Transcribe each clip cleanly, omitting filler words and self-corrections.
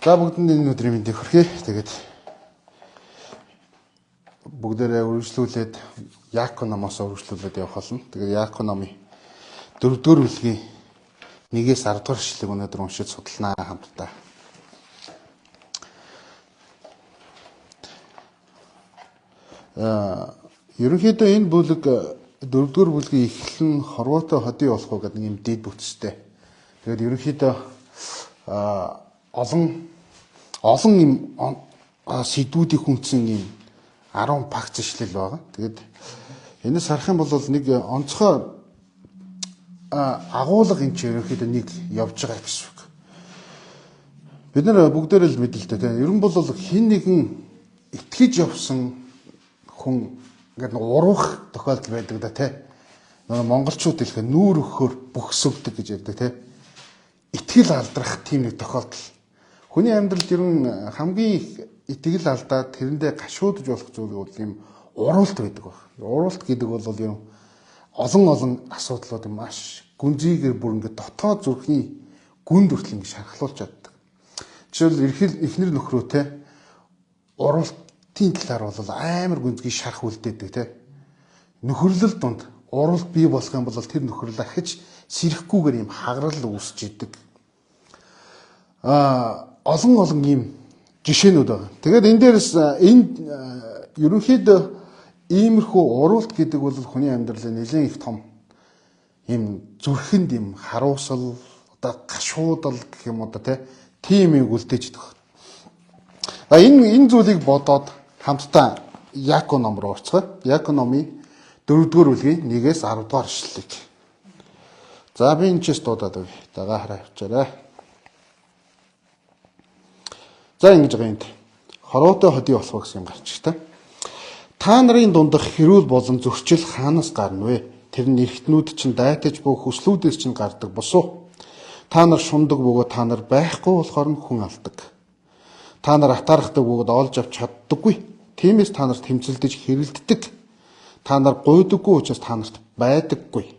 За бүгдэнд энэ өдрийн мэндийг хүргэе. Тэгээд бүгдээрээ үргэлжлүүлээд Яаков номоос үргэлжлүүлээд явах болно. Тэгээд Яаков номын 4-р бүлгийн 1-ээс 10-р ишлэгийг өнөөдөр уншиж судалнаа хамтдаа. Ерөнхийдөө энэ бүлэг 4-р бүлгийн эхлэл нь хорвоотой ходий болох уу гэдэг юм дид бүтцтэй. Тэгээд ерөнхийдөө олон юм сэдвүүдийг хүндсэн юм 10 багц ишлэл байгаа. Тэгээд энэс харах юм бол нэг онцгой агуулга энэ ч ерөнхийдөө нэг явж байгаа гэсэн үг. Бид нар бүгдээрээ л мэдээ л дээ. Ерөн бол хин нэгэн итгэж явсан хүн ингээд нэг уруух тохиолдол байдаг да тий. Нөгөө монголчууд хэлэх нүүр өгөхөөр бөхсөгдөг гэж ярьдаг тий. Итгэл алдрах тийм нэг тохиолдол. Хүний амьдралд ерөн хамгийн их итгэл алдаад тэрэндээ гашуудж болох зүйл бол юм уруулт байдаг баг. Уруулт гэдэг бол юм олон асуудлууд юм маш гүнзгийгээр бүр ингээд дотоод зүрхний гүнд хүртэл ингээд шархлуулж чаддаг. Жишээл эхнэр нөхрөөтэй уруултын талаар бол амар гүнзгий шарх үлдээдэг тий. Нөхөрлөл донд уралт бий болох юм бол тэр нөхөрлөл ахиж сэрэхгүйгээр юм хагарал үүсэж идэг. Олон ийм жишээнүүд байгаа. Тэгээд энэ дээрс энэ ерөнхийдөө иймэрхүү уралт гэдэг бол хүний амьдралын нэлээд их том ийм зүрхэнд ийм харуусал одоо гашуудал гэх юм уу тийм юм үлдээж идэх. Энэ зүйлийг бодоод хамтдаа Яаков ном руу орцгоё. Яаков номын 4-р бүлгийн 1-ээс 10-р ишлэлийг. За би энэ ч дуудаад өгье. Дагаа хараа явчаарай. За ингэж байгаа юм. Хороотой ходий болох гэсэн юм гарч та. Та нарын дундах хэрүүл болон зөрчил хаанаас гарна вэ? Тэр нь эргэтнүүд чинь дайтаж буй хүслүүдээс чинь гардаг босуу. Та нар шундаг бөгөөд та нар байхгүй болохоор нь хүн алдаг. Та нар атаархдаг бөгөөд олж авч чаддаггүй. Тиймээс та нарт тэмцэлдэж хэрэлддэг. Та нар гуйдаггүй учраас та нарт байдаггүй.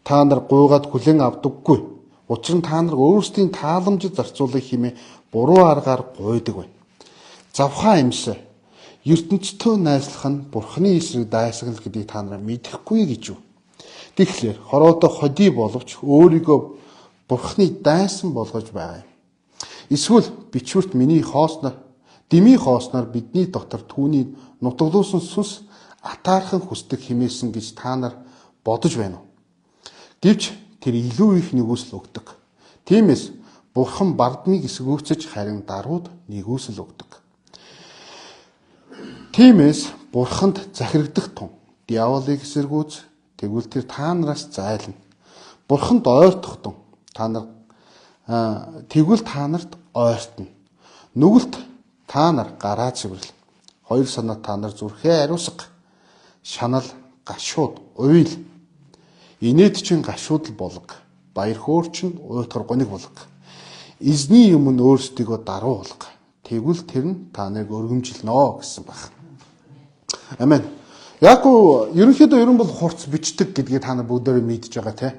Та нар гуйгаад хүлээн авдаггүй. Учир нь та нар өөрсдийн тааламжид зарцуулах хэмээн буруу аргаар гуйдаг бай. Завхаа эмсэ. ертөнцийн найзлах нь Бурхны эсрэг дайсагнал гэдгийг та нараа мэдэхгүй гэж юу. Тэгэхээр хороотой ходий боловч өөрийгөө Бурхны дайсан болгож байгаа юм. Эсвэл бичвэрт миний хоосноор дими хоосноор бидний дотор түүний нутаглуулсан сүнс атаархан хүсдэг хэмээсэн гэж та нар бодож байна уу? Гэвч тэр илүү их нэгүсэл өгдөг. Тиймээс Бурхан бардмыг эсгүүцэж харин дарууд нэгүсэл өгдөг. Тиймээс Бурханд захирагдах тун диаволыг эсэргүүц тэгвэл тэр та нараас зайлна. Бурханд ойртох тун тэгвэл та нарт ойртно. Нүгэлт та нар гараа цэвэрлэн. Хоёр санаа та нар зүрхээ ариусга. Шанал гашууд уйл. Инээд чин гашуудл болго. Баяр хөөр чин уйтгар гониг болго. Эзний өмнө өөрсдийгөө даруу болго. Тэгвэл тэр нь та нарыг өргөмжилнө гэсэн баг. Амен. Яаков ерөнхийдөө ерөн бол хурц бичдэг гэдгийг та нар бүгдээрээ мэдж байгаа тийм.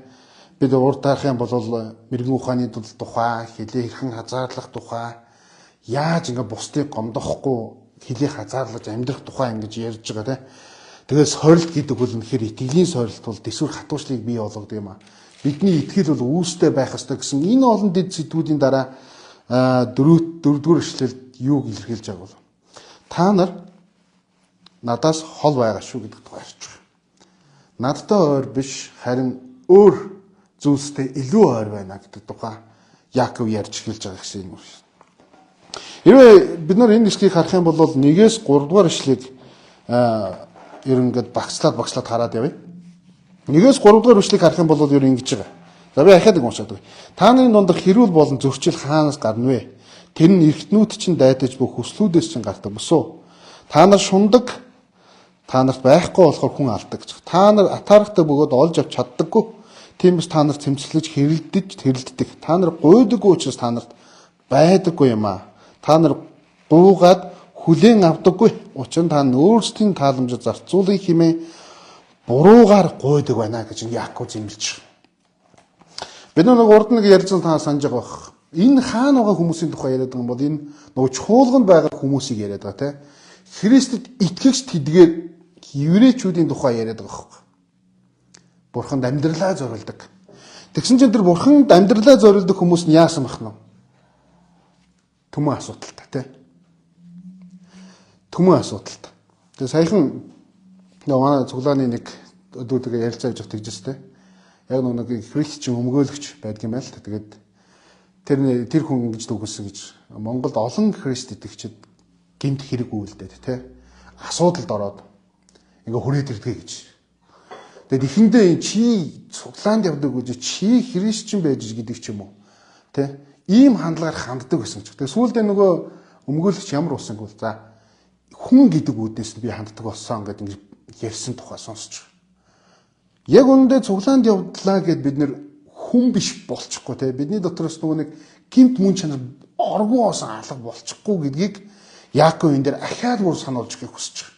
Бид урд тарах юм бол мэрэгэн ухааны тухай, хилээ хэрхэн хазаарлах тухай, яаж ингээ бусдыг гомдохгүй хилээ хазаарлаж амьдрах тухай ингэж ярьж байгаа тийм. Тэгээд сорилт гэдэг бол үнэхээр итгэлийн сорилт бол дэсвэр хатуушлыг бий болгодог юм аа. Бидний итгэл бол үүстэй байх ёстой гэсэн энэ олон дэд сэдвүүдийн дараа дөрөвдүгээр эшлэлд юу илэрхийлж байгаа бол та нар надаас хол байгаа шүү гэдэг тухай ярьж байгаа. Надтай ойр биш харин өөр зүйлстэй илүү ойр байна гэдэг тухай Яаков ярьж эхэлж байгаа гэсэн юм. Хэрвээ бид нар энэ хэсгийг харах юм бол 1-ээс 3 дугаар эшлэгийг ерөн ингээд багслаад хараад явъя. 1-ээс 3 дугаар эшлэгийг харах юм бол ерөн ингэж байгаа. За би ахаад уншаад өгье. Та нарын дундах хэрүүл болон зөрчил хаанаас гарна вэ? Тэр нь эргэтнүүд чинь дайдаж буй хүслүүдээс чинь гардаг босуу. Та нар шундаг, та нарт байхгүй болохоор хүн алдаг. Та нар атаархдаг бөгөөд олж авч чаддаггүй. Тиймээс та нар цэмцлэж хэрэлддэг. Та нар гуйдаггүй учраас та нарт байдаггүй юм аа. Та нар гуугаад хүлээн авдаггүй. Учир нь та өөрсдийн тааламжид зарцуулах хэмээн буруугаар гуйдаг байна гэж Яаков зэмлэж байна. Бид нэг урд нэг ярьсан та санаж байгаа бох. Энэ хаана байгаа хүмүүсийн тухай яриад байгаа юм бол энэ нөгөө чуулганд байгаа хүмүүсийг яриад байгаа те. Христэд итгэгч тэдгээр еврейчүүдийн тухай яриад байгаа хэрэг. Бурханд амьдралаа зориулдаг. Тэгсэн чинь тэр бурханд амьдралаа зориулдаг хүмүүс нь яасан бах нь? Түмэн асуудалтай те. Түмэн асуудалтай. Тэгээ саяхан манай цуглааны нэг өдөөдөө ярилцаж явж тэгжээс те. Яг нэг христчин өмгөөлөгч байдаг юм байл. Тэгээд тэр хүн ингэж дүгсэн гэж Монголд олон христ итгэгчид гэмт хэрэг үйлдээд те. Асуудалд ороод ингээ хүрээд ирдэг гэж. Тэгээд ихэндээ чи цуглаанд явдаг гэж чи христчин байж гэдэг ч юм уу. Тэ? Ийм хандлагаар ханддаг гэсэн ч. Тэгээд сүүлдээ нөгөө өмгөөлөгч ямар усан гэвэл за хүн гэдэг үднээс би ханддаг болсон гэдэг ингэ ярьсан тухай сонсч. Яг үүндээ цуглаанд явдлаа гэд бид нэр хүн биш болчихгүй те. Бидний дотроос нөгөө нэг гэмт мөн чанар оргон осон алга болчихгүй гэдгийг Яаков энэ дээр ахаад бүр сануулж өгөхийг хүсэж байгаа.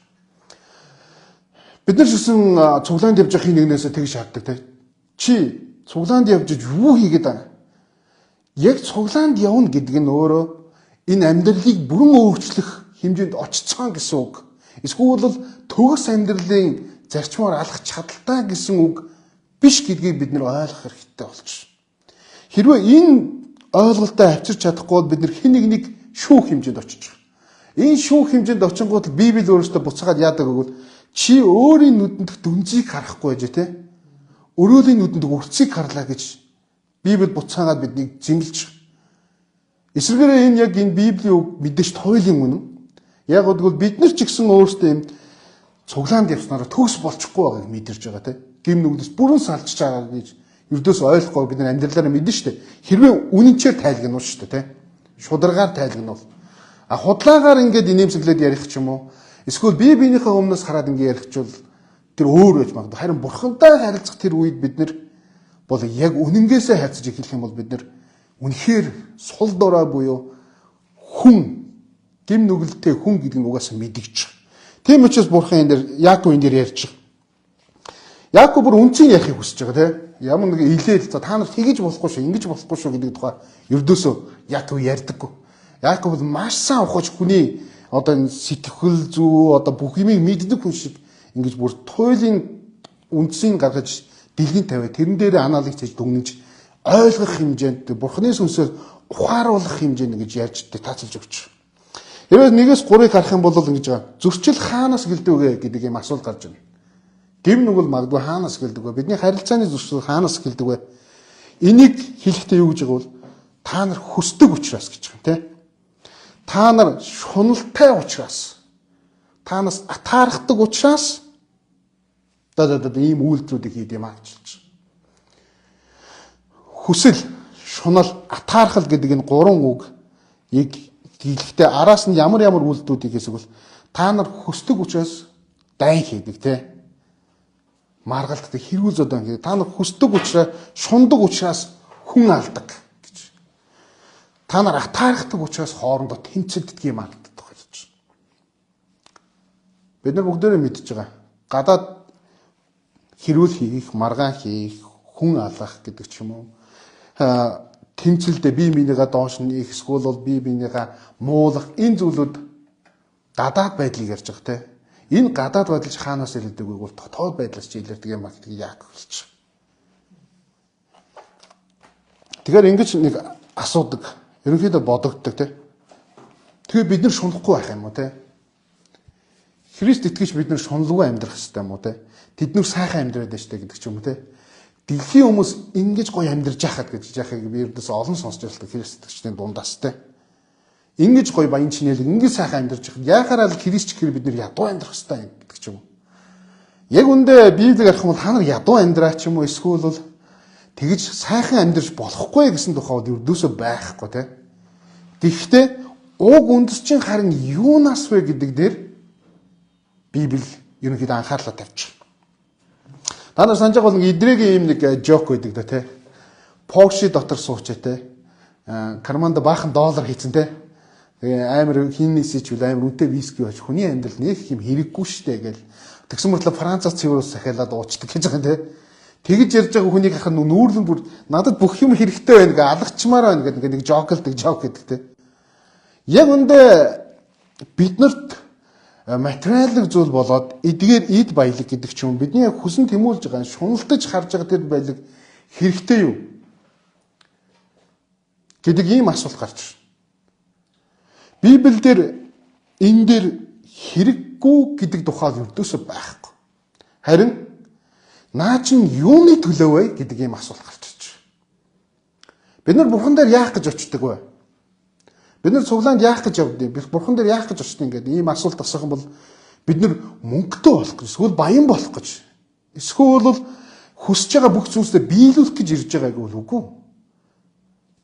Бид нар ч гэсэн цуглаанд явж байхын нэгнээс тэгж шаарддаг те. Чи цуглаанд явж юу хийгээд байна? Яг цуглаанд явна гэдэг нь өөрөө энэ амьдралыг бүрэн өөрчлөх хэмжээнд очицсан гэсэн үг. Эсвэл төгс амьдралын зарчмаар алах чадaltaй гэсэн үг биш гэдгийг бид нар ойлгох хэрэгтэй болчих. Хэрвээ энэ ойлголтоо авчирч чадахгүй бол бид нар хэн нэг шүүх хэмжээнд очиж байгаа. Энэ шүүх хэмжээнд очингууд Библи өөрөөсөө буцаагаад яадаг гэвэл чи өөрийн нүдэнд дүнзийг харахгүй байж те. Өрөөлийн нүдэнд үрцгийг харлаа гэж Библи буцаагаад биднийг зэмлэж. Эсвэргээрээ энэ яг энэ Библийн үг мэдээж тойлын үнэн. Яг гэвэл бид нар ч гэсэн өөрсдөө юм цуглаанд явснараа төгс болчихгүй байгааг мэдэрч байгаа те. Гим нүгнээс бүрэн салжиж байгаа гэж ердөөс ойлгохгүй бид нар амьдралаараа мэднэ шүү дээ. Хэрвээ үнэнчээр тайлгнаа шүү дээ те. Шударгаар тайлгнаа. Худлаагаар ингээд инээмсэглээд ярих ч юм уу. Эсвэл бие биенийхээ өмнөөс хараад ингээд ярихчвал тэр өөр байж магадгүй. Харин бурхантай харилцах тэр үед бид нар бол яг үнэнгээсээ хайцаж эхлэх юм бол бид нар үнэхээр сул дорой буюу хүн гим нүгэлтэй хүн гэдэг нь угаасаа мэдгийж. Тийм учраас бурхан энэ дээр Яаков энэ дээр ярьж байгаа. Яаков бүр үнцийг ярихыг хүсэж байгаа тийм. Ямар нэг илээл за та нар тэгэж болохгүй шүү, ингэж болохгүй шүү гэдэг тухай ердөөсөө Яаков ярьдаггүй. Яаков бол маш сайн ухаж хүний одоо энэ сэтгэл зүй одоо бүх юмыг мэддэг хүн шиг ингэж бүр туйлын үндсийг гаргаж дэлгэн тавиад тэрэн дээр анализ хийж дүгнэж ойлгох хэмжээнд бурханы сүнсээр ухааруулах хэмжээнд ингэж ярьж таацалж өгч. Хэрвээ 1-3-ыг харах юм бол ингэж байгаа. Зөрчил хаанаас гэлдэг вэ гэдэг юм асуулт гарч байна. Гим нүгэл магадгүй хаанаас гэлдэг вэ? Бидний харилцааны зөрчил хаанаас гэлдэг вэ? Энийг хэлэхдээ юу гэж байгаа бол та нар хүсдэг учраас гэж байна, тийм. Та нар шуналтай учраас танаас атаархдаг учраас ийм үйлдэлүүдийг хийд юм аа гэж хэлж байна. Хүсэл, шунал, атаархал гэдэг энэ гурван үгийг хэлэхдээ араас нь ямар үйлдэлүүдийг хийсэг бол та нар хүсдэг учраас дайн хийдэг те. Маргалтдаг хэрүүл зодон хийдэг. Та нар хүсдэг учраас шундаг учраас хүн алдаг гэж. Та нар атаархдаг учраас хоорондоо тэнцэлдэг юм аа гэдэг хэлж байна. Бид нар бүгдээрээ мэдж байгаа. Гадаад хэрүүл хийх, маргаан хийх, хүн алах гэдэг ч юм уу. Тэмцэлдээ бие биенийгээ доош нь их эсвэл бол бие биенийгээ муулах энэ зүйлүүд гадаад байдлыг ярьж байгаа те. Энэ гадаад байдал чи хаанаас ирдэг вэ гэвэл дотоод байдлаас чи илэрдэг юм а гэдгийг Яаков хэлж байгаа. Тэгэхээр ингэж нэг асуудаг, ерөнхийдөө бодогддог те. Тэгээ бид нар шунахгүй байх юм уу те? Христ итгэж бид нар шунлгүй амьдрах хэрэгтэй юм уу те? Тэд нар сайхан амьдраад байж та гэдэг ч юм уу те? Дэлхийн хүмүүс ингэж гоё амьдарч яхад гэж яхахыг би ердөөс олон сонсч байлаа Христ итгэгчдийн дундаас те. Ингэж гоё баян чинэл ингэж сайхан амьдарч яхад яхаараа л Христ гэхээр бид нар ядуу амьдрах хэрэгтэй гэдэг ч юм уу. Яг үндэ Библийг харах юм бол та нар ядуу амьдраа ч юм уу эсвэл бол тэгж сайхан амьдарч болохгүй гэсэн тухай бол ердөөсөө байхгүй те. Гэхдээ уг үндэсчин харин юунаас вэ гэдэг дээр Библи ерөнхийдөө анхаарлаа тавьчих. Та нар санаж байгаа бол эдрэгийн юм нэг жок байдаг да тий. Погши дотор суучаа тий. Карманда баахан доллар хийцэн тий. Тэгээ амар хиннээсээ ч үл амар үнэтэй виски байж хүний амьдрал нэг юм хэрэггүй штэ гэл. Тэгсэн мөртлөө Францаас цэврээс сахиалаад уучдаг гэж байгаа тий. Тэгж ярьж байгаа хүнийг хахад нүүрлэн бүр надад бүх юм хэрэгтэй байна гэ алгачмаар байна гэдэг нэг жок гэдэг те. Яг үндэ биднэрт материалын зүйл болоод эдгээр эд баялаг гэдэг ч юм бидний яг хүсэн тэмүүлж байгаа шуналтаж харж байгаа тэр баялаг хэрэгтэй юу гэдэг ийм асуулт гарч байна. Библиэлд энэ дээр хэрэггүй гэдэг тухай өрдөөсөө байхгүй. Харин наа чин юуны төлөө вэ гэдэг ийм асуулт гарч ирж байна. Бид нар бурхан дээр яах гэж очдөг вэ? Бид нар цуглаанд яах гэж явдгийг, бурхан дээр яах гэж очдөг ингээд ийм асуулт асуух юм бол бид нар мөнгөтэй болох гэж, эсвэл баян болох гэж, эсвэл хүсэж байгаа бүх зүйлсээ биелүүлэх гэж ирж байгааг бол үгүй.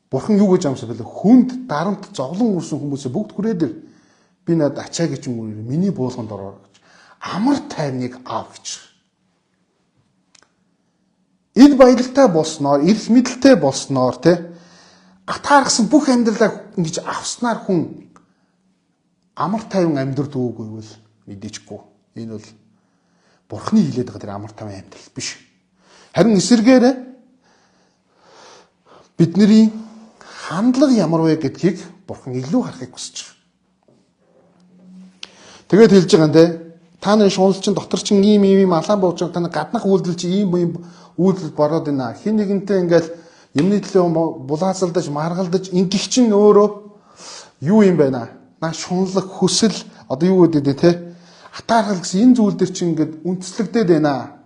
Бурхан юу гэж амсаа бэлээ? Хүнд дарамт зовлон үрсэн хүмүүсээ бүгд хүрээд ир. Би над ачаа гэж юм уу? Миний буулганд ороо гэж. Амар тайвныг аав гэж. Эд баялагтай болсноор, эрх мэдэлтэй болсноор те атаархсан бүх амьдралаа ингэж авснаар хүн амар тайван амьдрал дүүгүй бол мэдээчгүй. Энэ бол Бурханы хилээд байгаа тэр амар тайван амьдрал биш. Харин эсэргээр бидний хандлага ямар вэ гэдгийг Бурхан илүү харахыг хүсэж байна. Тэгээд хэлж байгаа нэ та нарын шунал чинь дотор чинь ийм алаан бууж байгаа таны гаднах үйлдэл чи ийм үйлдэл бороод байна. Хин нэгэнтэй ингээл юмны төлөө булаацалдаж, маргалдаж ингэх чинь өөрөө юу юм бэ наа? Наа шунлах хүсэл одоо юу гэдэг те атаархал гэсэн энэ зүйл дээр чинь ингээд үндэслэгдээд байна.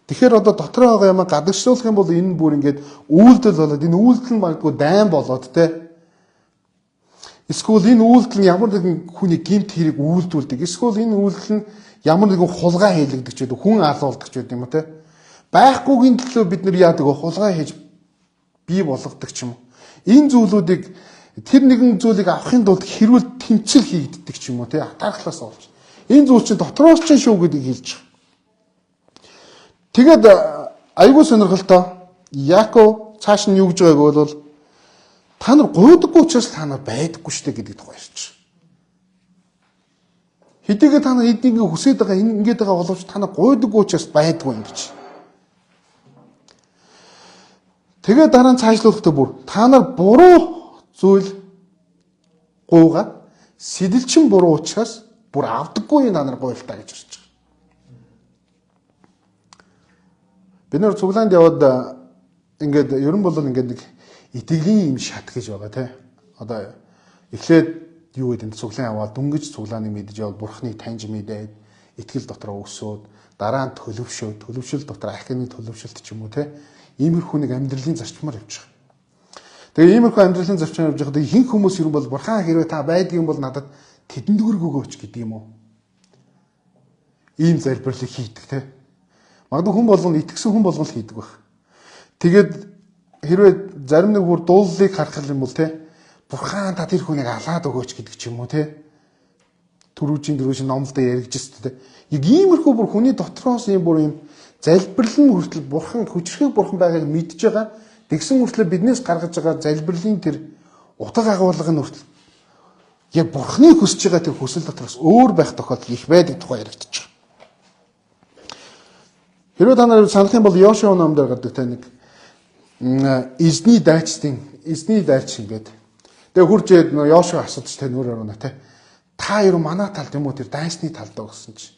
Тэгэхээр одоо дотор байгаа юм гадагшуулах юм бол энэ бүр ингээд үйлдэл болоод энэ үйлдэл нь магадгүй дайн болоод те эсвэл энэ үйлдэл нь ямар нэгэн хүний гэмт хэрэг үйлдүүлдэг. Эсвэл энэ үйлдэл нь ямар нэгэн хулгай хийлэгдэж байдаг, хүн алуулдаг ч гэдэг юм те. Байхгүйгийн төлөө бид нар яадаг вэ? Хулгай хийж бий болгодог ч юм уу. Энэ зүйлүүдийг тэр нэгэн зүйлийг авахын тулд хэрүүл тэмцэл хийгддэг ч юм уу те. Атаархлаас олж. Энэ зүйл чинь дотроос чинь шүү гэдгийг хэлж байгаа. Тэгээд айгүй сонирхолтой Яаков цааш нь юу гэж байгааг бол та нар гуйдаггүй учраас та нар байдаггүй штэ гэдэг тухай ярьж байгаа. Хэдийгээр та нар эднийг хүсээд байгаа ингээд байгаа боловч та нар гуйдаггүй учраас байдаггүй юм гэж. Тэгээд дараа нь цаашлуулахдаа бүр та нар буруу зүйл гуйгаад сэтэлчин буруу учраас бүр авдаггүй та нар гуйлтаа гэж ярьж байгаа. Бид нэр цуглаанд яваад ингээд ерөн бол ингээд нэг итгэлийн юм шат гэж байгаа те. Одоо эхлээд юу гэдэг нь цуглаан яваад дүнгиж цуглааныг мэдж явал бурхныг таньж мэдээд итгэл дотроо өсөөд дараа нь төлөвшил дотор ахины төлөвшилт ч юм уу те. Иймэрхүү нэг амьдралын зарчмаар явж байгаа. Тэгээ иймэрхүү амьдралын зарчмаар явж байхад ихэнх хүмүүс ерөн бол бурхан хэрвээ та байдгийн бол надад тэдэнд өгөөч гэдэг юм уу? Ийм залбирлыг хийдэг те. Магадгүй хүн болгоно итгэсэн хүн болгоно хийдэг байх. Тэгээд хэрвээ зарим нэг бүр дууллыг харах юм бол те бурхан та тэр хүнийг алаад өгөөч гэдэг ч юм уу те. Түрүүжийн номлолд яригдчихсэн те. Яг иймэрхүү бүр хүний дотроос ийм бүр ийм залбирлын хүртэл бурхан хүчрхэг бурхан байгааг мэдж байгаа. Тэгсэн хүртэл биднээс гаргаж байгаа залбирлын тэр утга агуулгын хүртэл яг бурханы хүсэж байгаа тэр хүсэл дотроос өөр байх тохиолдол их байдаг тухай яригдчих. Хэрвээ та нар санах юм бол Йошуа номдор гадаг та нэг эзний дайчдын эзний дайч ингээд тэгээ хурж Йошуа асуудж та нөр орно те та юу манай талд юм уу тэр дайсны талд гэсэн чи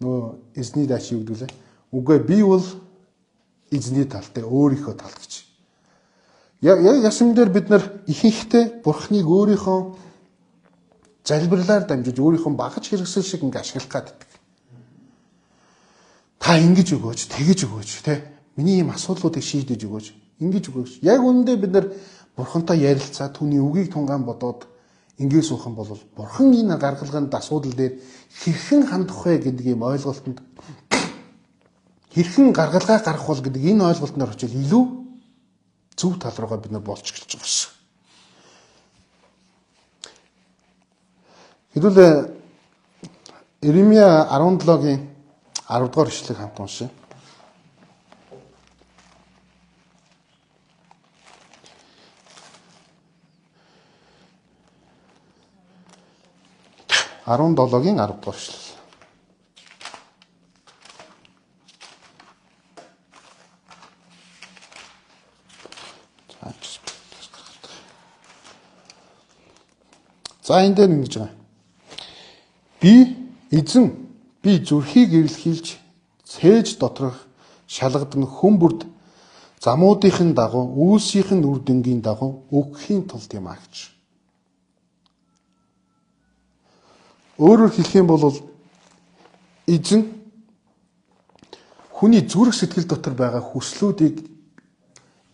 нөө эзний дайч юу гэдүүлээ үгүй би бол эзний талтай өөрийнхөө тал гэж яг ясам дээр бид нар ихэнхдээ бурхныг өөрийнхөө залбирлаар дамжиж өөрийнхөө багаж хэрэгсэл шиг ингээ ашиглах гэдэг. Та ингэж өгөөч, тэгэж өгөөч, те. Миний ийм асуудлуудыг шийдэж өгөөч, ингэж өгөөч. Яг үүндээ бид нар бурхантай ярилцаа, түүний үгийг тунгаан бодоод ингэ суух юм бол бурхан энэ гаргалгаанд асуудал дээр хэрхэн хандах вэ гэдэг ийм ойлголтод хэрхэн гаргалгаа гарах бол гэдэг энэ ойлголтноор очил илүү зөв тал руугаа бид нар болж эхэлж байгаа шээ. Хэдүүлээ Иремья 17-гийн 10 дугаар ишлэгийг хамт уншъя. Арван долоогийн 10 дугаар ишлэл. За энэ дээр ингэж байгаа. Би эзэн би зүрхийг эвлхийлж цээж доторх шалгадаг хүмүүрд замуудынхын дагуу үйлсийнхэн үр дүнгийн дагуу өгөхийн тулд юм аа гэж. Өөрөөр хэлэх юм бол эзэн хүний зүрх сэтгэл дотор байгаа хүслүүдийг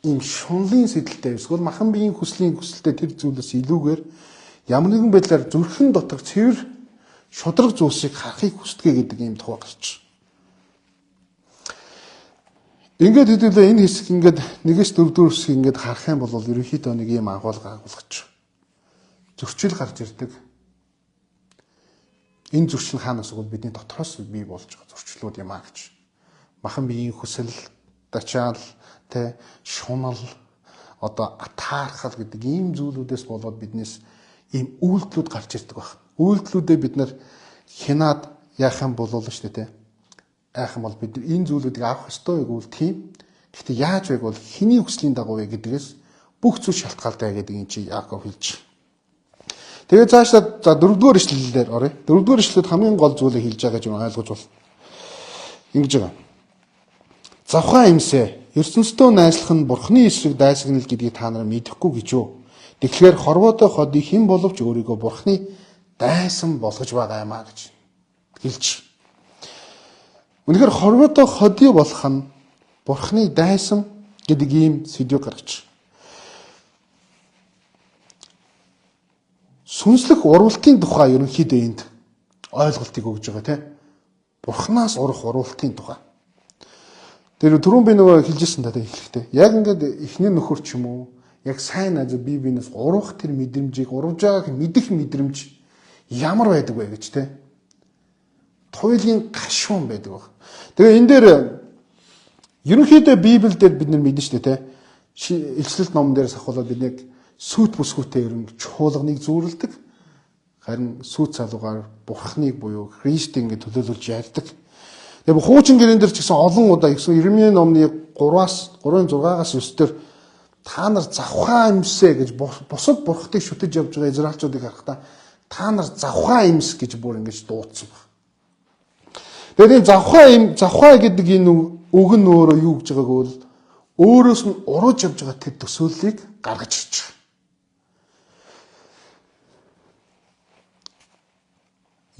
ийм шунлын сэдэлтэй эсвэл махан биеийн хүслтэй тэр зүйлээс илүүгээр ямар нэгэн байдлаар зүрхэн дотор цэвэр шудраг зүйлсийг харахыг хүсдэг гэдэг ийм тухай гарч. Ингээд хэдүүлээ энэ хэсэг ингээд 1-4 хэсэг ингээд харах юм бол ерөнхийдөө нэг ийм агуулга агуулгач. Зөрчил гарч ирдэг. Энэ зөрчил хаанаас өгвөл бидний дотроос бий болж байгаа зөрчлүүд юм аа гэж. Махан биеийн хүсэл, дачаал, шунал, одоо атаархал гэдэг ийм зүйлүүдээс болоод биднээс ийм үйлдэлүүд гарч ирдэг байна. Үйлдэлүүдээ бид нар хянаад яах юм бол шүү дээ. Айх юм бол бид энэ зүйлүүдийг авах ёстой гэвэл тийм. Гэхдээ яаж байг бол хэний хүслийн дагуу вэ гэдгээс бүх зүйл шалтгаалтай гэдэг энэ чи Яаков хэлж. Тэгээд цаашаа за 4-р ишлэлээр оръё. 4-р ишлэлд хамгийн гол зүйлийг хэлж байгаа гэж ойлгож бол ингэж байгаа. Завхаа имсэ ертөнцийн найзлах нь бурхны эсрэг дайсагнал гэдгийг та нар мэдэхгүй гэж юу? Тэгэхээр хорвоотой ходыг хэн боловч өөрийгөө бурхны дайсан болгож байгаа юм а гэж хэлж. Үнэхээр хорвоотой ходий болох нь бурхны дайсан гэдэг ийм сэдв гаргаж. Сүнслэх урвалтын тухай ерөнхийдөө энд ойлголтыг өгж байгаа тийм. Бурхнаас урах урвалтын тухай. Тэр түрүүн би нөгөө хэлжсэн та хэлэхдээ яг ингээд эхний нөхөр ч юм уу яг сайн найз бие биенээс урах тэр мэдрэмжийг урвж байгааг мэдэх мэдрэмж ямар байдаг вэ гэж те. Туйлын гашуун байдаг баг. Тэгээ энэ дээр ерөнхийдөө Библиэлд бид нар мэднэ шүү дээ те. Илчлэлт номон дээрээс ахуулаад бид нэг сүт бүсгүүтэй ерөн чуулганыг зүүрлдэг. Харин сүт залуугаар бурхныг буюу Христийг ингэ төлөөлүүлж ярьдаг. Тэгээ хуучин гэрэн дээр ч гэсэн олон удаа гэсэн Иремья номны 3-6-аас 9 дээр та нар завхаа имсэ гэж бусад бурхтыг шүтэж явж байгаа израилчуудыг харахтаа та нар завхаа имс гэж бүр ингэж дуудсан баг. Тэгээд энэ завхаа гэдэг энэ үг нь өөрөө юу гэж байгааг бол өөрөөс нь урууж явж байгаа тэр төсөөллийг гаргаж ирж байгаа.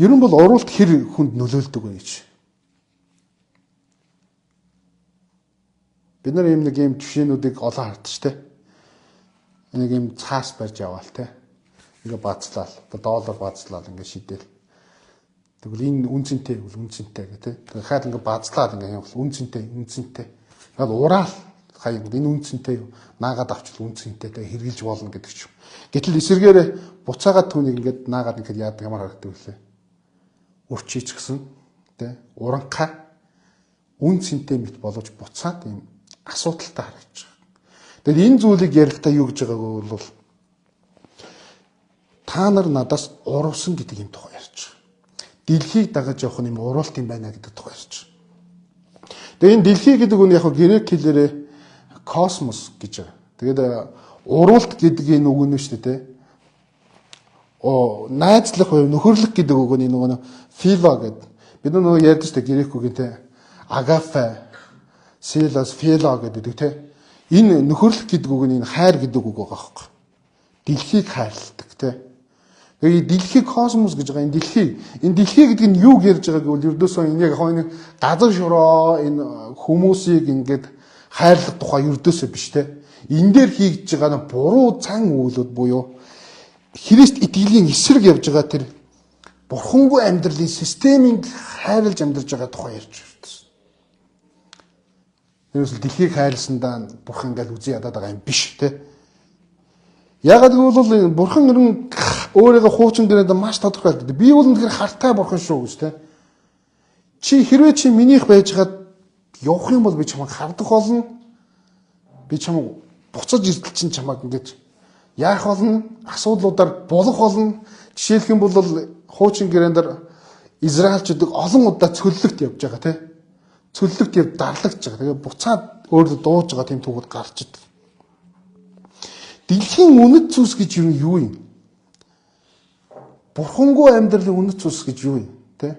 Ер нь бол уруулт хэр хүнд нөлөөлдөг вэ гэж. Бид нар ийм нэг юм жишээнүүдийг олон хардж тэ. Нэг юм цаас барьж яваал тэ. Ингээ бацлал, доллар бацлал ингээ шидэл. Тэгвэл энэ үнцэнтэй бол үнцэнтэй гэх тэ. Тэгэхээр хаад ингээ бацлал ингээ явал үнцэнтэй. Тэгэл ураал хаяа энэ үнцэнтэй юу? Наагаад авчвал үнцэнтэй тэ хэрглэж болно гэдэг ч юм. Гэтэл эсэргээр буцаагаад түүнийг ингээ наагаад ихэд яадаг ямар харагддаг вүлээ. Урчиж гсэн тэ уранхаа үнцэнтэй мэт боловч буцаад юм асуудалтай харагдаж байгаа. Тэгэхээр энэ зүйлийг ярихдаа юу гэж байгааг бол та нар надаас урвсан гэдэг юм тухай ярьж байгаа. Дэлхийг дагаж явах нь юм уруулт юм байна гэдэг тухай ярьж байгаа. Тэгээ энэ дэлхий гэдэг нь яг грек хэлээрээ космос гэж байгаа. Тэгээд уруулт гэдэг энэ үг нь шүү дээ. Найзлах буюу нөхөрлөх гэдэг үг нь нөгөө фило гэдэг. Бид нөгөө ярьж байгаа грек үгийн те агафе Силас фило гэдэг те. Энэ нөхөрлөх гэдэг үг нь энэ хайр гэдэг үг байгаа байхгүй. Дэлхийг хайрладаг те. Тэгээ дэлхийг космос гэж байгаа энэ дэлхий гэдэг нь юу ярьж байгааг бол ердөөсөө энэ яг хоо газар шороо энэ хүмүүсийг ингээд хайрлах тухай ердөөсөө биш те. Энэ дээр хийж байгаа нь буруу цан үйлүүд буюу Христ итгэлийн эсрэг явж байгаа тэр бурхангүй амьдралын системийг хайрлаж амьдарч байгаа тухай ярьж байна. Тэрээс дэлхийг хайрласандаа бурхан ингээл үзий ядаад байгаа юм биш те. Ягаад гэвэл бурхан нэрэн өөрийгөө хуучин гэрээнд маш тодорхой хэлдэг. Би бол үнэхээр хартай бурхан шүү гэж те. Чи хэрвээ чи минийх байж хаад явах юм бол би чамайг хардах болно. Би чамайг буцаж ирдэл чин чамайг ингэж яах болно? Асуудлуудаар болох болно. Жишээлх юм бол хуучин гэрээндэр израильчуудыг олон удаа цөллөгт явж байгаа те. Цөллөгт яв дарлагч байгаа. Тэгээ буцаад өөрөөр дууж байгаа тийм түүхүүд гарч идэг. Дэлхийн үнэт зүйлс гэж юу юм? Бурхангүй амьдралын үнэт цус гэж юу юм те?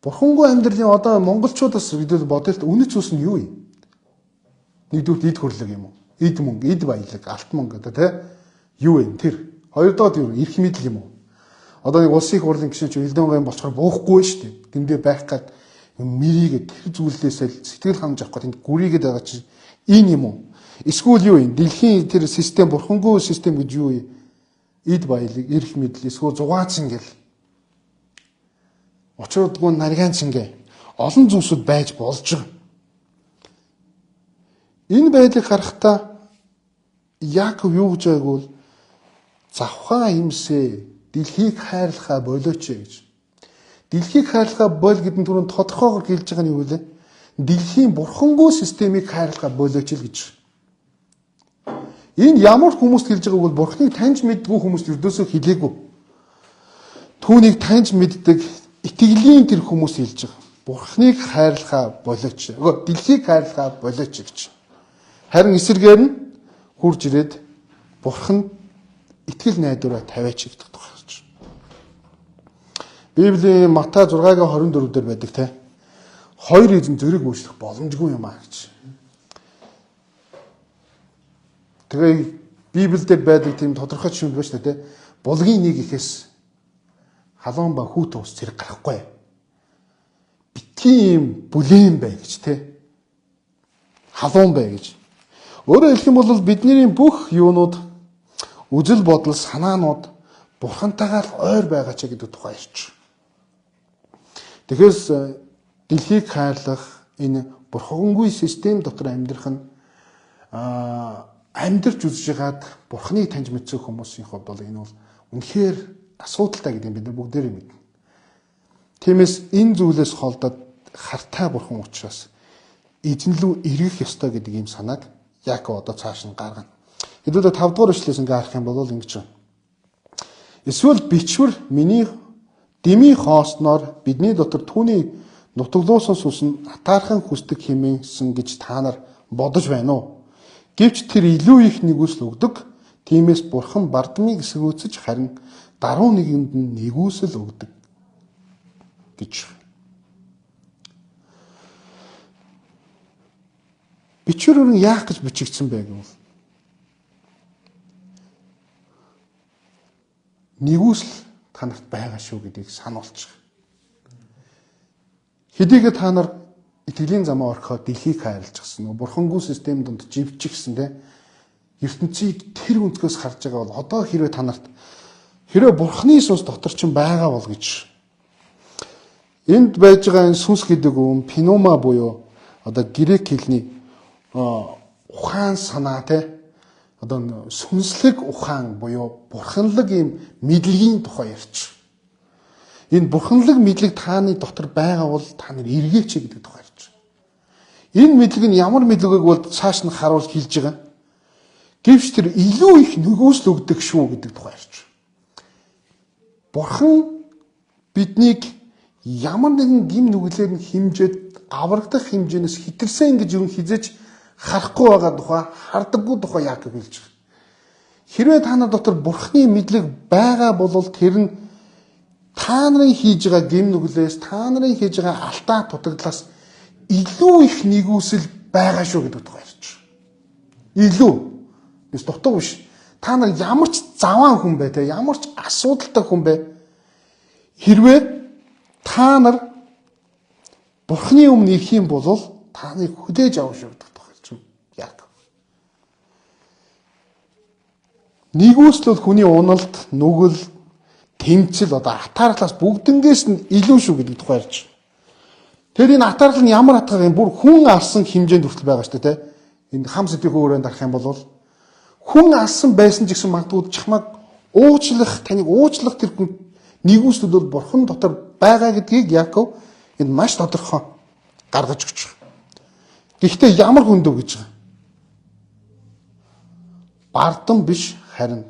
Бурхангүй амьдралын одоо монголчуудаас бидэл бодъё л үнэт цус нь юу юм? Нэгдүгээр эд хөрлөг юм уу? Эд мөнгө, эд баялаг, алт мөнгө одоо те? Юу юм тэр? Хоёрдоод юу? Эрх мэдэл юм уу? Одоо нэг улсын их хурлын гишүүн чинь Элдэн гайн болчоор буухгүй шүү дээ. Тэндээ байх гад мэрийгээд тэр зүйлээсээ сэтгэл хангаж авах гэдэг гүрийгээд байгаа чинь энэ юм уу? Эсвэл юу юм? Дэлхийн тэр систем бурхангүй систем гэж юу юм? Эд баялаг, эрх мэдэл, эсвэл зугаацсан гэл. Очродгүй наргаанчин гэ. Олон зүйлсүүд байж болж байгаа. Энэ байдлыг харахтаа Яаков юу гэж байгааг бол завхаа имсээ дэлхийг хайрлахаа болооч гэж. Дэлхийг хайрлахаа бол гэдэг нь түрүүн тодорхойгоор хэлж байгаа нь юу вэ? Дэлхийн бурхангүй системийг хайрлахаа болооч л гэж. Энэ ямар хүмүүст хэлж байгааг бол бурхныг таньж мэддэггүй хүмүүст ердөөсөө хэлээгүй. Түүнийг таньж мэддэг итгэлийн тэр хүмүүс хэлж байгаа. Бурхныг хайрлахаа болооч. Дэлхийг хайрлахаа болооч гэж. Харин эсэргээр нь хурж ирээд бурханд итгэл найдвараа тавиач гэдэг тухайч. Библийн Матай 6:24 дээр байдаг те. Хоёр эзэн зэрэг үйлчлэх боломжгүй юм аа гэж. Тэгээ Библиэлд байдаг тийм тодорхой жишээ байна шүү дээ те. Булгийн нэг ихээс халуун ба хүүт ус зэрэг гарахгүй. Битгий юм бүлээн бай гэж те. Халуун бай гэж. Өөрөөр хэлэх юм бол бидний бүх юунууд үзэл бодол санаанууд бурхантайгаа л ойр байгаа ч гэдэг тухай ирч. Тэгэхээс дэлхийг хайрлах энэ бурхангүй систем дотор амьдрах нь амьдарч үзжгаад бурхныг таньж мэдсэн хүмүүсийн хувьд бол энэ бол үнэхээр асуудалтай гэдэг нь бид нар бүгдээрээ мэднэ. Тиймээс энэ зүйлээс холдоод хартай бурхан учраас эзэнлүү эргэх ёстой гэдэг ийм санааг Яаков одоо цааш нь гаргана. Хэдүүлээ 5 дугаар эшлээс ингээ харах юм бол ингэж байна. Эсвэл бичвэр миний дэмий хоосноор бидний дотор түүний нутаглуусан сүс нь атаархан хүсдэг хэмээсэн гэж та нар бодож байна уу? Гэвч тэр илүү их нэгүсэл өгдөг. Тиймээс бурхан бардамыг эсгүүцэж харин даруй нэгэнд нь нэгүсэл өгдөг гэж. Бичвэр нь яах гэж бичигдсэн бэ гэвэл нэгүсэл та нарт байгаа шүү гэдгийг сануулчих. Хэдийгээр та нар итгэлийн замаа орхиод дэлхийг хайрлаж гисэн. Бурхангүй систем донд живчихсэн те. ертөнцийг тэр өнцгөөс харж байгаа бол одоо хэрвээ та нарт хэрвээ бурхны сүнс дотор ч байгаа бол гэж энд байж байгаа энэ сүнс гэдэг үг пнума буюу одоо грек хэлний ухаан санаа те одоо сүнслэг ухаан буюу бурханлаг юм мэдлэгийн тухай ярьж. Энэ бурханлаг мэдлэг тааны дотор байгаа бол та нар эргээч гэдэг тухай ярьж. Энэ мэдлэг нь ямар мэдлэг вэ бол цааш нь харуулж хэлж байгаа. Гэвч тэр илүү их нөгөөсл өгдөг шүү гэдэг тухай ярьж. Бурхан биднийг ямар нэгэн гим нүглээр нь химжээд аврагдах хэмжээнээс хэтэрсэн гэж юу хизэж харахгүй байгаа тухай хардаггүй тухай Яаков хэлж байгаа. Хэрвээ та нар дотор бурхны мэдлэг байгаа бол тэр нь та нарын хийж байгаа гим нүглээс та нарын хийж байгаа алдаа дутагдлаас илүү их нэгүсэл байгаа шүү гэдэг тухай ярьж. Илүү биш дутуу биш. Та нар ямар ч заваан хүн бай те ямар ч асуудалтай хүн бай. Хэрвээ та нар бурхны өмнө ирэх юм бол та нарыг хүлээж авах шүү гэдэг тухай ярьж. Яаков. Нэгүслэл хүний уналт, нүгэл, тэмцэл одоо атаарлаас бүгднгээс нь илүү шүү гэдэг тухай ярьж. Тэр энэ атаарл нь ямар атгаар юм бүр хүн алсан хэмжээнд хүртэл байгаа шүү дээ те. Энэ хам сэдвийн хөөрөнд дарах юм бол хүн алсан байсан ч гэсэн магадгүй чамайг уучлах, таныг уучлах тэр нэгүслэл бол бурхан дотор байгаа гэдгийг Яаков энэ маш тодорхой гаргаж өгч байгаа. Гэхдээ ямар хүндөө гэж байгаа. Бардам биш харин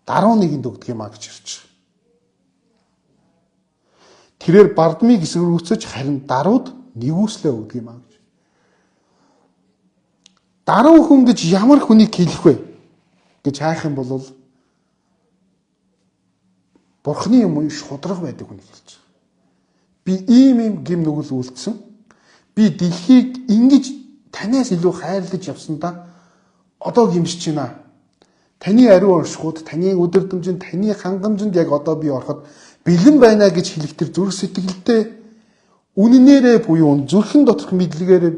даруй нэгэнд өгдөг юм а гэж ярьж байгаа. Тэрээр бардамыг эсэргүүцэж харин дарууд нэгүслээ өгдөг юм а гэж. Даруй хүн гэж ямар хүнийг хэлэх вэ гэж хайх юм бол Бурхны юм иш худраг байдаг хүн хэлж байгаа. Би ийм гим нүгэл үлдсэн. Би дэлхийг ингэж танаас илүү хайрлаж явсандаа одоо гимшиж байна. Таны ариун оршихуд, таны өдөрдмжинд, таны хангамжинд яг одоо би ороход бэлэн байна гэж хэлэх тэр зүрх сэтгэлдээ үнэнээрээ буюу зүрхэн доторх мэдлэгээрээ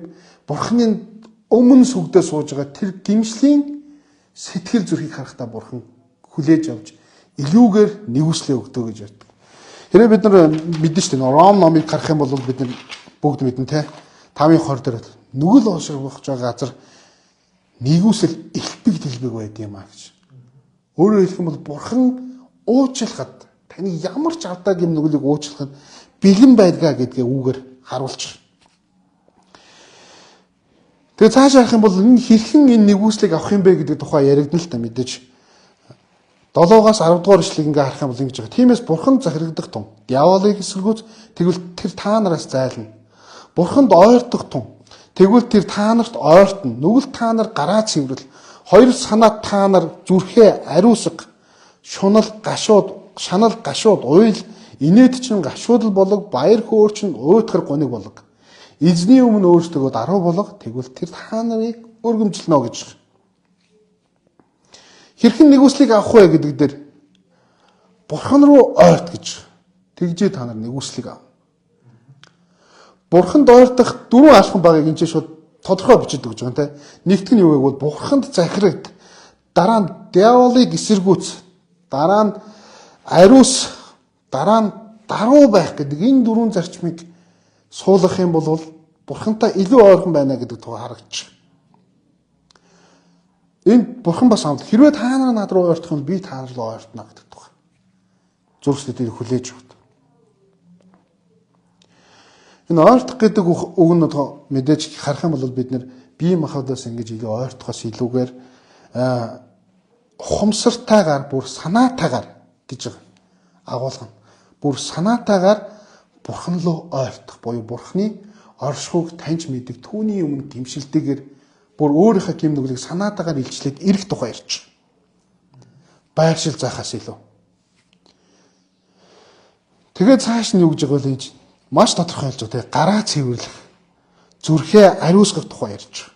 Бурхны өмнө сүгдээ сууж байгаа тэр гимшлийн сэтгэл зүрхийг харахтаа Бурхан хүлээж авч илүүгээр нэгүслээ өгдөө гэж ярьдаг. Хэрэг бид нар мэдэн шүү дээ. Ром номыг харах юм бол бид нар бүгд мэднэ те. 5:20 дээр нүгэл оошрох байгаа газар нэгүсэл элбэг дэлбэг байд юм аа гэж. Өөрөөр хэлэх юм бол Бурхан уучлахад таны ямар ч алдаа гэм нүглийг уучлахад бэлэн байдгаа гэдгээ үүгээр харуулж. Тэгээ цааш харах юм бол энэ хэрхэн энэ нэгүслийг авах юм бэ гэдэг тухай яригдана л та мэдээж. 7-аас 10 дугаар ишлэгийг ингээ харах юм бол ингэж байгаа. Тиймээс Бурхан захирагдах тун. Диаволыг эсэргүүц тэгвэл тэр та нараас зайлна. Бурханд ойртох тун. Тэгвэл тэр та нарт ойртно. Нүгэл та нар гараа цэврэл. Хоёр санаа та нар зүрхээ ариусга. Шанал гашууд уйл инээд чин гашуудл болог баяр хөөр чин уйтгар гониг болог. Эзний өмнө өөрсдөө даруй болог. Тэгвэл тэр та нарыг өргөмжлөнө гэж. Хэрхэн нэгүслийг авах вэ гэдэг дээр Бурхан руу ойрт гэж. Тэгжээ та нар нэгүслийг ав. Бурханд ойртох дөрвөн алхам багыг энэ шууд тодорхой бичиж өгч байгаа юм те. Нэгт нь юу вэ гэвэл Бурханд захирагд, дараа нь диаволыг эсэргүүц, дараа нь ариус, дараа нь даруй байх гэдэг энэ дөрвөн зарчмыг суулгах юм бол Бурхантай илүү ойрхон байна гэдэг тухай харагдчих. Энэ Бурхан бас амт хэрвээ та нар над руу ойртох юм би та нар руу ойртно гэдэг тухай. Зүрх сэтгэлийг хүлээж өгд. Энэ ойртох гэдэг үг нь мэдээж харах юм бол бид нэр бие махбодоос ингэж илүү ойртохоос илүүгээр ухамсартайгаар бүр санаатайгаар гэж агуулгана. Бүр санаатайгаар Бурхан руу ойртох буюу Бурханы оршихуйг таньж мэддэг түүний өмнө гимшилтэйгээр бүр өөрийнхөө гим нүглийг санаатайгаар илчлээд ирэх тухай ярьж. Байршил заахаас илүү. Тэгээд цааш нь юу гэж байгаа вэ? Маш тодорхой хэлж байгаа. Гараа цэвэрлэх, зүрхээ ариусгах тухай ярьж.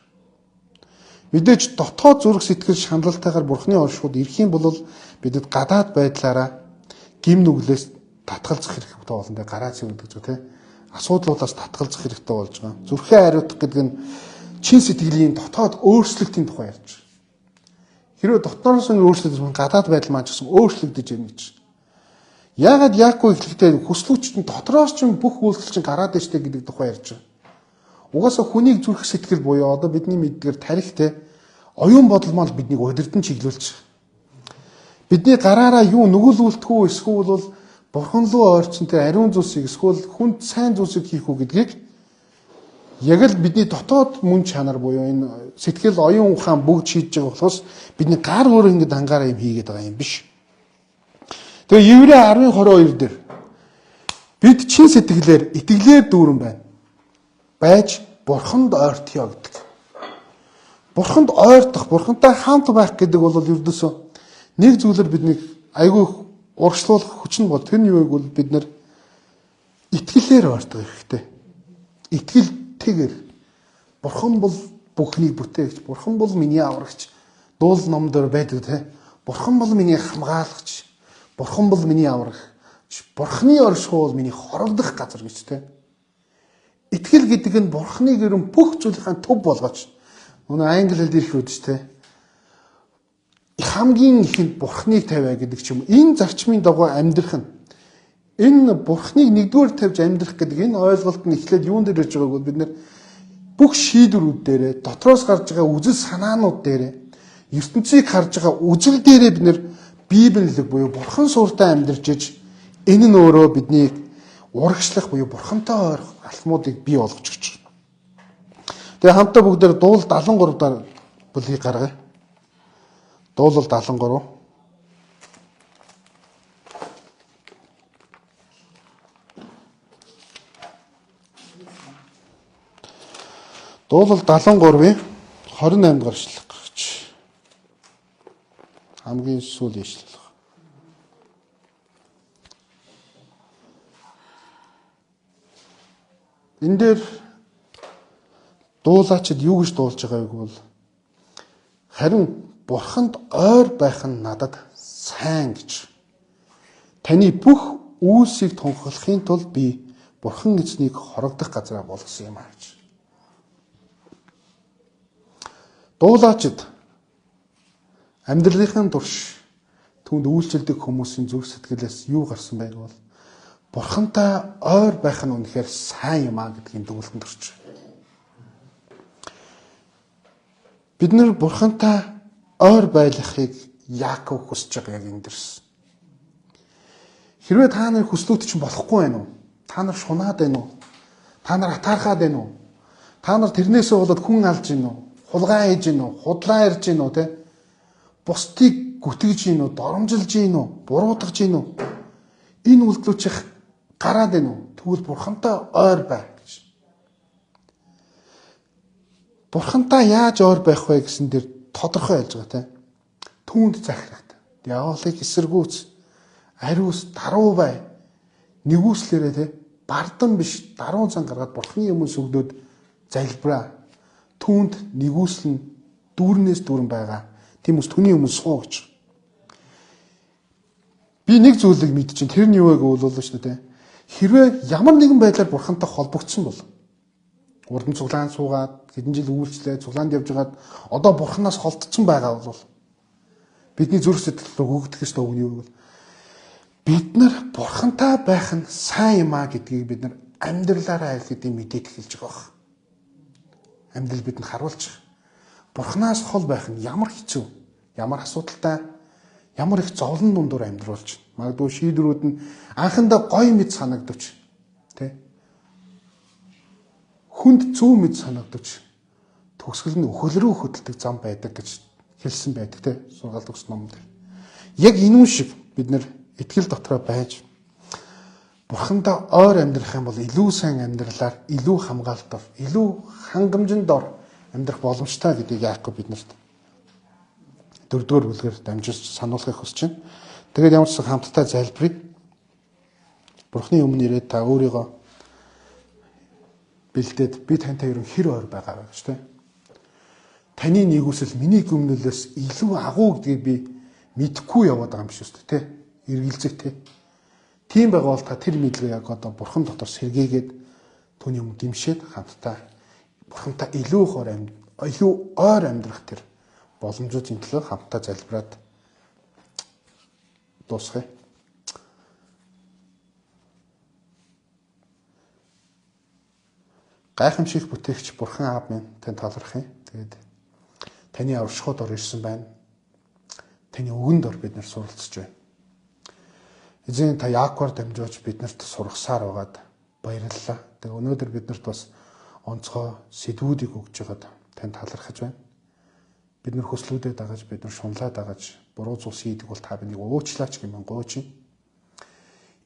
Мэдээж дотоод зүрх сэтгэл шаналлтайгаар Бурханы оршихуд ирэх юм бол бидэд гадаад байдлаараа гим нүглээс татгалзах хэрэгтэй болно. Гараа цэвэрлэх гэж байна. Асуудлуудаас татгалзах хэрэгтэй болж байгаа. Зүрхээ ариутгах гэдэг нь чин сэтгэлийн дотоод өөрчлөлтийн тухай ярьж. Хэрвээ дотоороос нь өөрчлөгдөж гадаад байдал маань ч гэсэн өөрчлөгдөж ирнэ гэж. Яагаад Яаков ихлэхдээ хүслүүчт нь дотроос ч бүх үйлдэл чинь гараад дэжтэй гэдэг тухай ярьж байгаа. Угаасаа хүнийг зүрх сэтгэл буюу одоо бидний мэддгээр тарихтэй оюун бодол маань биднийг удирдан чиглүүлж. Бидний гараараа юу нүгэл үлдэхүү эсвэл бол Бурхан руу ойрцсон тэр ариун зүйлсийг эсвэл хүнд сайн зүйлсийг хийх үү гэдгийг яг л бидний дотоод мөн чанар буюу энэ сэтгэл оюун ухаан бүгд шийдэж байгаа болохоос бидний гар өөр ингэж ангаараа юм хийгээд байгаа юм биш. Тэгээ Еврей 10:22 дээр бид чин сэтгэлээр итгэлээр дүүрэн байна. Байж Бурханд ойртё гэдэг. Бурханд ойртох, Бурхантай хамт байх гэдэг бол ердөөсөө нэг зүйлээр биднийг айгүй урагшлуулах хүчин бол тэр нь юу вэ гэвэл бид нар итгэлээр ойртох хэрэгтэй. Итгэлтэйгээр Бурхан бол бүхнийг бүтээгч, Бурхан бол миний аврагч. Дуул номдор байдаг те. Бурхан бол миний хамгаалагч. Бурхан бол миний аврагч. Бурханы оршихуй бол миний хорогдох газар гэж те. Итгэл гэдэг нь Бурханы гэрэн бүх зүйлийн төв болгооч. Өнөө англи хэлээр ирэх үү те. Хамгийн ихэнд Бурханыг тавиа гэдэг ч юм. Энэ зарчмын дагуу амьдрах нь энэ Бурханыг нэгдүгээр тавьж амьдрах гэдэг энэ ойлголт нь эхлээд юун дээр ирж байгааг бол бид нэр бүх шийдвэрүүд дээрээ дотроос гарч байгаа үзэл санаанууд дээрээ ертөнцийг харж байгаа үзэл дээрээ бид нэр Библиэлэг буюу Бурхан суурьтай амьдарч иж энэ нь өөрөө бидний урагшлах буюу Бурхантай ойрох алхмуудыг бий болгож өгч. Тэгээ хамтдаа бүгдээр дуул 73 дараа бүлгийг гаргая. Дуулал 73. Дуулал 73-ийн 28 дугаар ишлэл гарч. Хамгийн сүүлийн ишлэл. энэ дээр дуулаачид юу гэж дуулж байгааг бол харин Бурханд ойр байх нь надад сайн гэж. Таны бүх үйлсийг тунхаглахын тулд би Бурхан эзнийг хорогдох газраа болгосон юм аа гэж. Дуулаачид амьдралынхаа турш түүнд үйлчлдэг хүмүүсийн зүрх сэтгэлээс юу гарсан байг бол Бурхантай ойр байх нь үнэхээр сайн юм аа гэдгийг дүгнэлтэнд орж. Бид нар Бурхантай ойр байлгахыг Яаков хүсэж байгаа яг энэ дэрс. Хэрвээ та нарын хүслүүд чинь болохгүй байна уу? Та нар шунаад байна уу? Та нар атаархаад байна уу? Та нар тэрнээсээ болоод хүн алж байна уу? Хулгай хийж байна уу? Худлаа ярьж байна уу те? Бусдыг гүтгэж байна уу? Доромжилж байна уу? Буруутгаж байна уу? Энэ үйлдэлүүд чих гараад байна уу? Тэгвэл Бурхантай ойр бай гэж. Бурхантай яаж ойр байх вэ гэсэн дээр тодорхой ялж байгаа те. Түүнд захирахт. Диаволыг эсэргүүц, ариус, даруу бай. Нэгүслээрээ те бардан биш даруун цан гаргаад Бурханы өмнө сүгдөөд залбираа. Түүнд нэгүслэн дүүрнээс дүүрэн байгаа. Тийм үс түүний өмнө суу гэж. Би нэг зүйлийг мэдчихээн. Тэр нь юу вэ гэвэл шүү дээ. Хэрвээ ямар нэгэн байдлаар Бурхантай холбогдсон бол урдан цуглаан суугаад хэдэн жил үйлчлээ, цуглаанд явж байгаад одоо Бурханаас холдсон байгаа бол бидний зүрх сэтгэл рүү хөөгдөх ёстой үг нь юу вэ? Бид нар Бурхантай байх нь сайн юм а гэдгийг бид нар амьдралаараа аль хэдийн мэдээд эхэлж байгаа баг. Амьдрал бидэнд харуулж байгаа. Бурханаас хол байх нь ямар хэцүү, ямар асуудалтай, ямар их зовлон дундуур амьдруулж. Магадгүй шийдвэрүүд нь анхандаа гоё мэд санагдавч, тэ? Хүнд зүү мэд санагдавч, төгсгөл нь өхөл рүү хөдөлдөг зам байдаг гэж хэлсэн байдаг, тэ? Сургаал төгс номд. Яг энэ үн шиг бид нар итгэл дотроо байж Бурхандаа ойр амьдрах юм бол илүү сайн амьдралаар, илүү хамгаалтаар, илүү хангамжинд ор амьдрах боломжтой гэдгийг Яаков биднэрт 4-р бүлгээр дамжуулж сануулгыг хүсэж байна. Тэгээд ямар ч хамтдаа залбирая. Бурхны өмнө ирээд та өөрийгөө бэлдээд би тантай ерөн хэр ойр байгаа вэ гэж тэ. Таны нэгүсэл миний гүмнэлээс илүү агуу гэдгийг би мэдэхгүй яваад байгаа юм биш үү тэ. Эргэлзээ тэ. Тийм байгаа бол та тэр мэдлэгээ яг одоо Бурхан дотор сэргээгээд түүний өмнө дэмшээд хамтдаа Бурхантай илүү ойр амьдрах тэр боломжуудын төлөө хамтдаа залбираад дуусгая. Гайхамшигт бүтээгч Бурхан Аав минь тань талархъя. Тэгээд таны аврагчхууд ор ирсэн байна. Таны өгөнд ор бид нар суралцж байна. Эзэн та Яаковаар дамжуулж биднэрт сургасаар байгаад баярлалаа. Тэгээд өнөөдөр биднэрт бас онцгой сэдвүүдийг өгж байгаад тань талархаж байна. Бид нар хүслүүдэд дагаж, бид нар шунлаад дагаж, буруу зүйлс хийдэг бол та биднийг уучлаач гэмээр гуйж байна.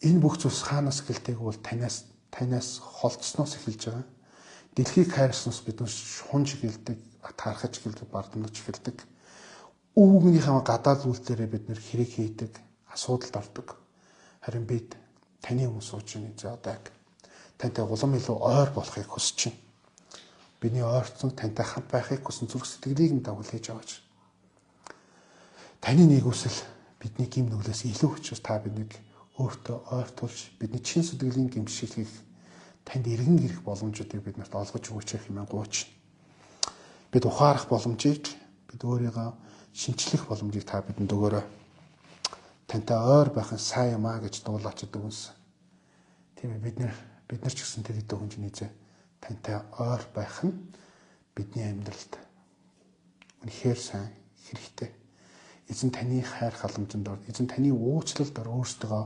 Энэ бүх зүйлс хаанаас эхэлдэг бол танаас холцсноос эхэлж байгаа. Дэлхийг хайрсноос бид нар шунж эхэлдэг, атаархаж эхэлдэг, бардамнаж эхэлдэг. Үүгнийхээ гадаад үйлдэлээрээ бид нар хэрэг хийдэг, асуудалд ордог. Харин бид таны өмнө сууж байна. За одоо тантай улам илүү ойр болохыг хүсэж байна. Бидний ойрцон тантай хамт байхыг хүсэн зүрх сэтгэлийг нь дагуулж аваач. Таны нэгүсэл бидний гим нүглээс илүү учраас та биднийг өөртөө ойртуулж бидний чин сэтгэлийн гимшилгийг танд эргэн ирэх боломжуудыг биднэрт олгож өгөөч хэмээн гуйж. Бид ухаарах боломжийг, бид өөрийгөө шинчлэх боломжийг та бидэнд өгөөрэй. Тантай ойр байх нь сайн юм а гэж дуулаачд өгсөн. Тийм ээ бид нар ч гэсэн тэр хэд өгөнж нийцээ тантай ойр байх нь бидний амьдралд үнэхээр сайн хэрэгтэй. Эзэн таны хайр халамжинд ор, эзэн таны уучлалд ор өөрсдөө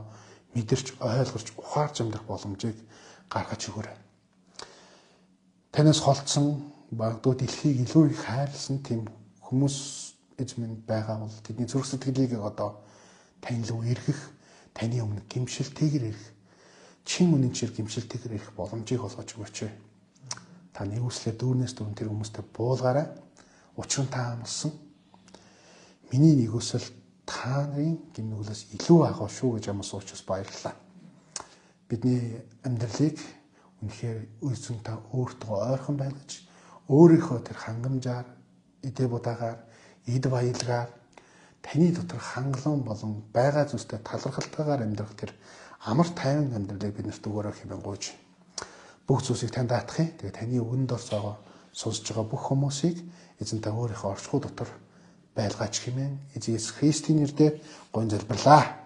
мэдэрч ойлгож ухаарч амьдрах боломжийг гаргаж өгөөрэй. Танаас холдсон багдуу дэлхийг илүү их хайрлсан тийм хүмүүс эзэн байгаа бол тэдний зүрх сэтгэлийг одоо тань руу эргэх, таны өмнө гимшилтэйгээр ирэх, чин үнэн чир гимшилтэйгээр ирэх боломжийг олгож өгөөч. Та нэгүслэр дүүрнээс дүүрэн тэр хүмүүстэй буулгаарай. Учир нь та амлсан. Миний нэгүсэл та нарын гимнүглээс илүү агуу шүү гэж амс уучаас баярлалаа. Бидний амьдралыг үнэхээр эзэн та өөртөө ойрхон байлгаж өөрийнхөө тэр хангамжаар, эдээ будаагаар, эд баялгаар таны дотор хангалуун болон байгаа зүйлстэй талархалтайгаар амьдрах тэр амар тайван амьдралыг биднэрт өгөөрэй хэмээн гуйж бүх зүйлсийг тань даатахын. Тэгээ таны өгөнд орсоогоо сонсож байгаа бүх хүмүүсийг эзэн та өөрийнхөө оршихуй дотор байлгаач хэмээн Есүс Христийн нэрээр гуйн залбирлаа.